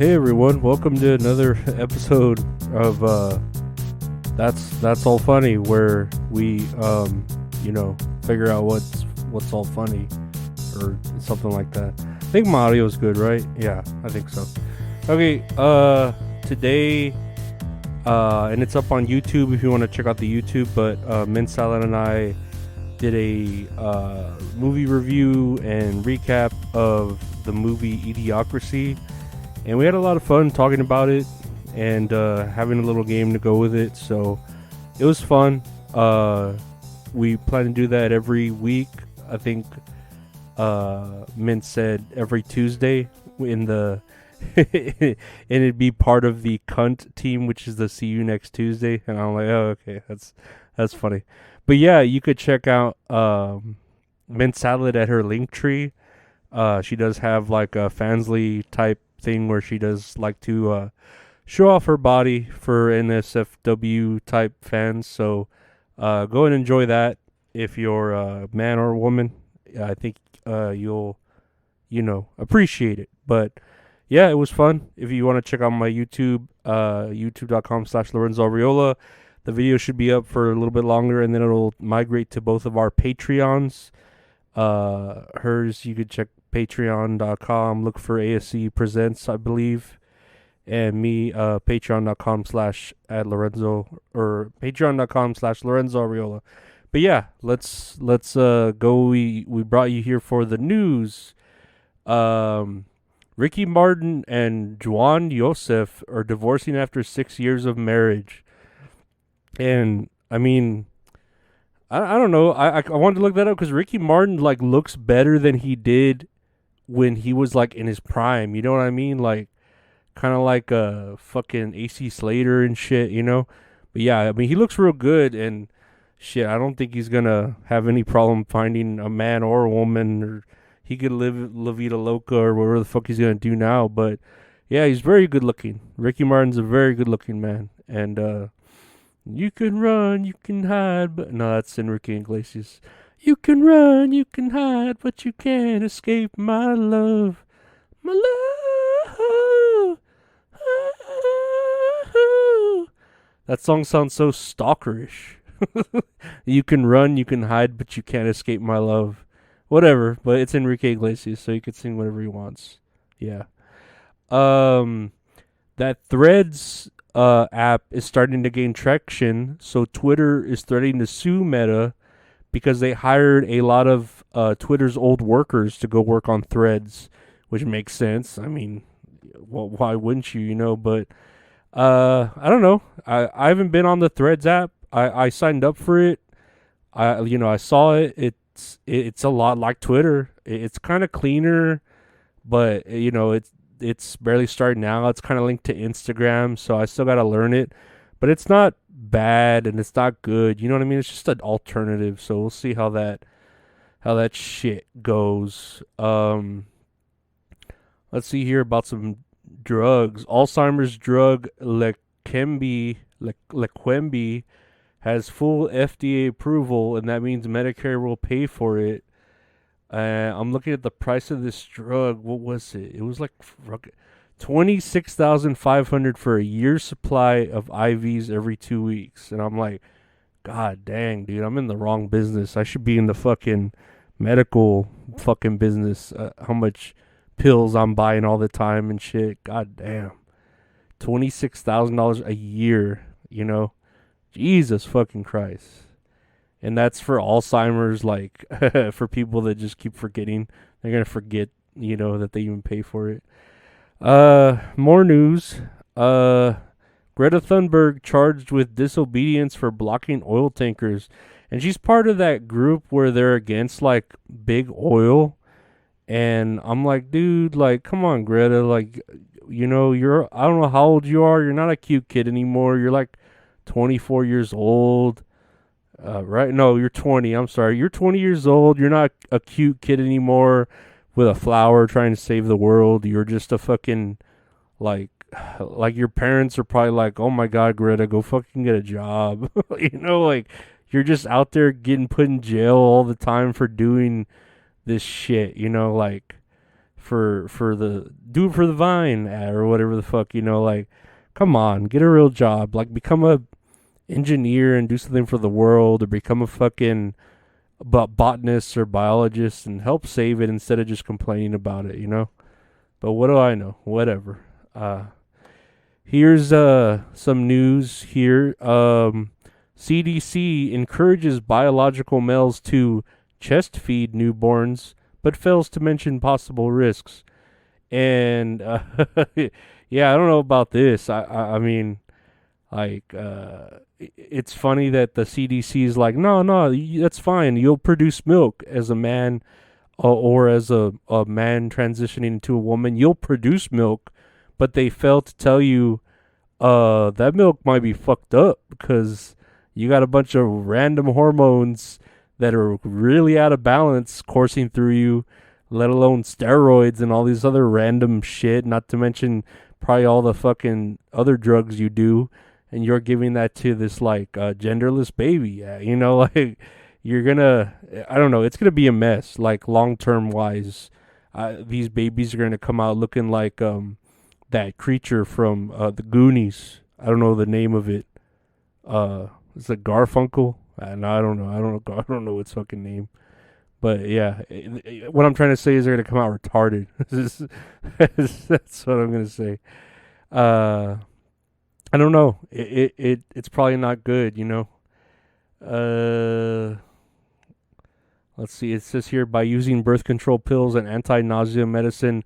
Hey everyone, welcome to another episode of That's All Funny, where we figure out what's all funny or something like that. I think my audio is good, right? Yeah, I think so. Okay, today and it's up on YouTube if you want to check out the YouTube, but Mint Salad and I did a movie review and recap of the movie Idiocracy. And we had a lot of fun talking about it and having a little game to go with it. So it was fun. We plan to do that every week. I think Mint said every Tuesday in the and it'd be part of the cunt team, which is the see you next Tuesday. And I'm like, oh, okay, that's funny. But yeah, you could check out Mint Salad at her Linktree. She does have like a Fansly type thing where she does like to show off her body for NSFW type fans. So go and enjoy that if you're a man or a woman. I think you'll appreciate it. But yeah, it was fun. If you want to check out my YouTube, youtube.com/Lorenzo Ariola, the video should be up for a little bit longer, and then it'll migrate to both of our Patreons. Hers, you could check patreon.com, look for ASC Presents, I believe, and me, patreon.com/@Lorenzo, or patreon.com/Lorenzo Ariola. But yeah, let's go. We brought you here for the news. Ricky Martin and Juan Yosef are divorcing after 6 years of marriage. And I mean, I don't know. I wanted to look that up because Ricky Martin like looks better than he did when he was like in his prime. You know what I mean? Like kind of like a fucking AC Slater and shit, you know? But yeah, I mean, he looks real good, and shit, I don't think he's gonna have any problem finding a man or a woman, or he could live La Vida Loca or whatever the fuck he's gonna do now. But yeah, he's very good looking. Ricky Martin's a very good looking man. And you can run, you can hide, but no, that's Enrique Iglesias. You can run, you can hide, but you can't escape my love. My love. That song sounds so stalkerish. You can run, you can hide, but you can't escape my love. Whatever, but it's Enrique Iglesias, so he can sing whatever he wants. Yeah. That Threads app is starting to gain traction, so Twitter is threatening to sue Meta because they hired a lot of Twitter's old workers to go work on Threads, which makes sense. I mean, well, why wouldn't you, But I don't know. I haven't been on the Threads app. I signed up for it. I saw it. It's a lot like Twitter. It's kind of cleaner, but it's barely starting out. It's kind of linked to Instagram, so I still got to learn it. But it's not bad and it's not good. You know what I mean? It's just an alternative. So we'll see how that shit goes. Let's see here about some drugs. Alzheimer's drug Leqembi has full FDA approval, and that means Medicare will pay for it. I'm looking at the price of this drug. What was it? It was like $26,500 for a year's supply of IVs every 2 weeks. And I'm like, God dang, dude, I'm in the wrong business. I should be in the fucking medical fucking business. How much pills I'm buying all the time and shit. God damn. $26,000 a year, Jesus fucking Christ. And that's for Alzheimer's, like, for people that just keep forgetting. They're going to forget, that they even pay for it. More news. Greta Thunberg charged with disobedience for blocking oil tankers. And she's part of that group where they're against, like, big oil. And I'm like, dude, like, come on, Greta. Like, I don't know how old you are. You're not a cute kid anymore. You're, like, 24 years old. Right? No, you're 20. I'm sorry. You're 20 years old. You're not a cute kid anymore with a flower trying to save the world. You're just a fucking, like your parents are probably like, oh my God, Greta, go fucking get a job. Like, you're just out there getting put in jail all the time for doing this shit, like, for the do it for the Vine ad or whatever the fuck, like come on, get a real job, like become a engineer and do something for the world, or become a fucking botanist or biologist and help save it instead of just complaining about it. But what do I know? Whatever. Here's some news here. CDC encourages biological males to chest feed newborns, but fails to mention possible risks. And yeah, I don't know about this. I mean, like, it's funny that the CDC is like, no, that's fine. You'll produce milk as a man, or as a man transitioning into a woman. You'll produce milk, but they fail to tell you, that milk might be fucked up because you got a bunch of random hormones that are really out of balance coursing through you, let alone steroids and all these other random shit, not to mention probably all the fucking other drugs you do, and you're giving that to this, like, genderless baby. Like, you're gonna, I don't know, it's gonna be a mess, like, long-term wise. These babies are gonna come out looking like, that creature from, the Goonies. I don't know the name of it. It's a Garfunkel. No, I don't know. I don't know its fucking name. But yeah, what I'm trying to say is they're gonna come out retarded. That's what I'm gonna say. I don't know. It's probably not good. Let's see. It says here, by using birth control pills and anti-nausea medicine,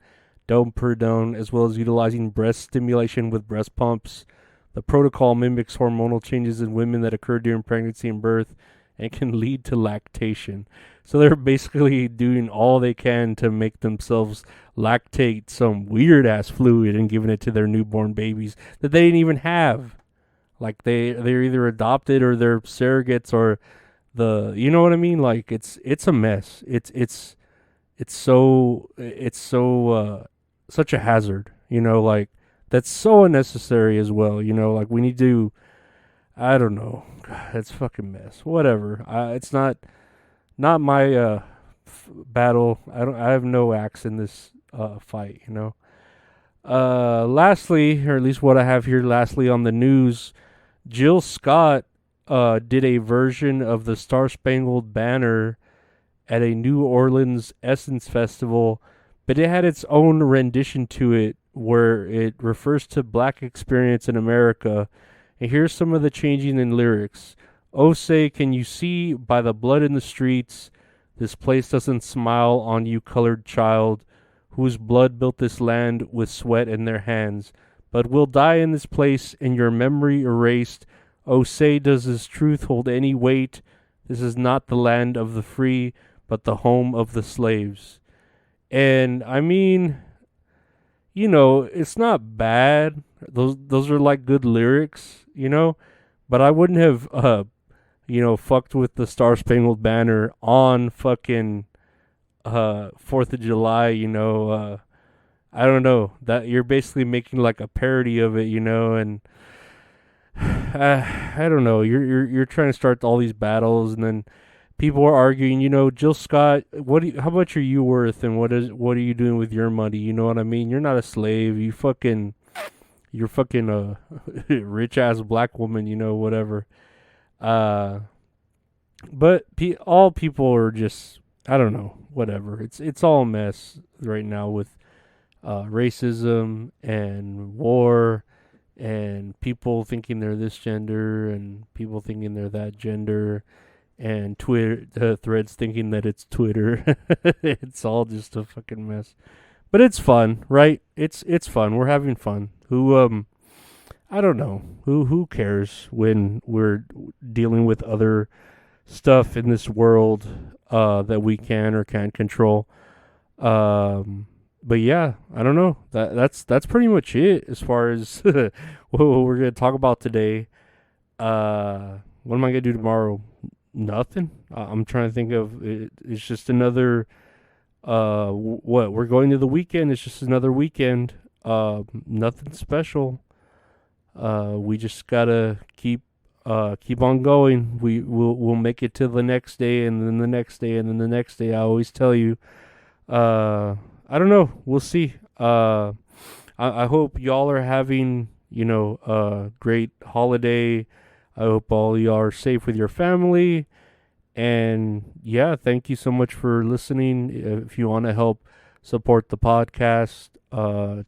domperidone, as well as utilizing breast stimulation with breast pumps, the protocol mimics hormonal changes in women that occur during pregnancy and birth and can lead to lactation. So they're basically doing all they can to make themselves lactate some weird ass fluid and giving it to their newborn babies that they didn't even have. Like they're either adopted or they're surrogates, or you know what I mean? Like it's a mess. It's so such a hazard, like that's so unnecessary as well, like we need to, I don't know. God, it's fucking mess. Whatever. It's not my battle. I have no axe in this fight. Lastly, or at least what I have here, lastly on the news, Jill Scott did a version of the Star Spangled Banner at a New Orleans Essence Festival, but it had its own rendition to it where it refers to black experience in America. And here's some of the changing in lyrics. Oh, say, can you see by the blood in the streets, this place doesn't smile on you, colored child, whose blood built this land with sweat in their hands, but will die in this place and your memory erased. Oh, say, does this truth hold any weight? This is not the land of the free, but the home of the slaves. And I mean, it's not bad. Those are like good lyrics, but I wouldn't have fucked with the Star Spangled Banner on fucking 4th of July, I don't know. That you're basically making like a parody of it, and I don't know. You're trying to start all these battles, and then people are arguing. Jill Scott, how much are you worth, and what are you doing with your money? You know what I mean? You're not a slave. You're fucking a rich ass black woman. Whatever. But all people are just, I don't know, whatever. It's all a mess right now with racism and war, and people thinking they're this gender and people thinking they're that gender, and Twitter threads thinking that it's Twitter. It's all just a fucking mess. But it's fun, right? It's fun. We're having fun. I don't know. Who cares when we're dealing with other stuff in this world that we can or can't control. But yeah, I don't know. That's pretty much it as far as what we're gonna talk about today. What am I gonna do tomorrow? Nothing. I'm trying to think of it. It's just another. What we're going to the weekend. It's just another weekend. Nothing special. We just gotta keep on going. We'll make it to the next day, and then the next day, and then the next day. I always tell you, I don't know. We'll see. I hope y'all are having, a great holiday. I hope all y'all are safe with your family. And yeah, thank you so much for listening. If you want to help support the podcast,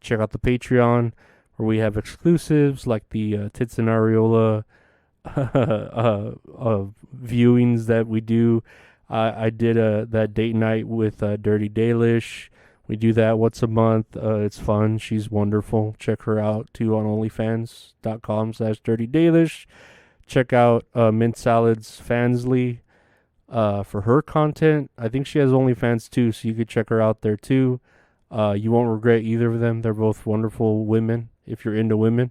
check out the Patreon where we have exclusives like the Tits and Areola viewings that we do. I did that date night with Dirty Dalish. We do that once a month. It's fun. She's wonderful. Check her out too on OnlyFans.com/Dirty Dalish. Check out Mint Salads Fansly for her content. I think she has OnlyFans too, so you could check her out there too. You won't regret either of them. They're both wonderful women if you're into women.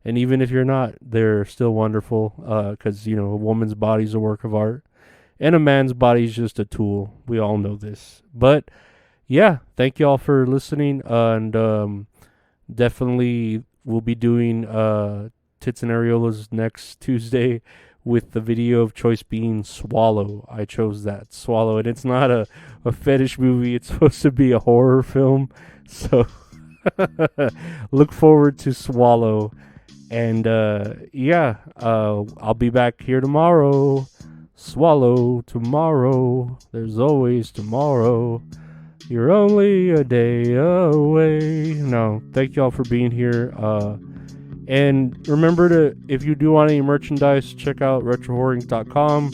And even if you're not, they're still wonderful because, a woman's body is a work of art. And a man's body is just a tool. We all know this. But, yeah, thank you all for listening. And definitely we'll be doing Tits and Areolas next Tuesday with the video of choice being Swallow. I chose that, Swallow. And it's not a fetish movie. It's supposed to be a horror film. So look forward to Swallow. And I'll be back here tomorrow. Swallow tomorrow. There's always tomorrow. You're only a day away. No, thank y'all for being here. And remember to, if you do want any merchandise, check out retrohorror.com.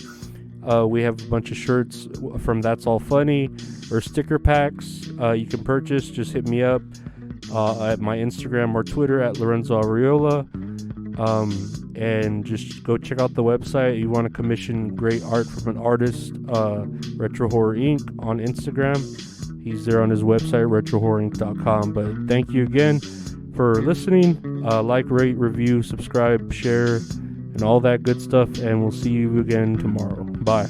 We have a bunch of shirts from That's All Funny or sticker packs you can purchase. Just hit me up at my Instagram or Twitter at Lorenzo Areola. And just go check out the website. You want to commission great art from an artist, Retro Horror Inc. on Instagram. He's there on his website, retrohorrorinc.com. But thank you again for listening. Like, rate, review, subscribe, share, and all that good stuff. And we'll see you again tomorrow. Bye.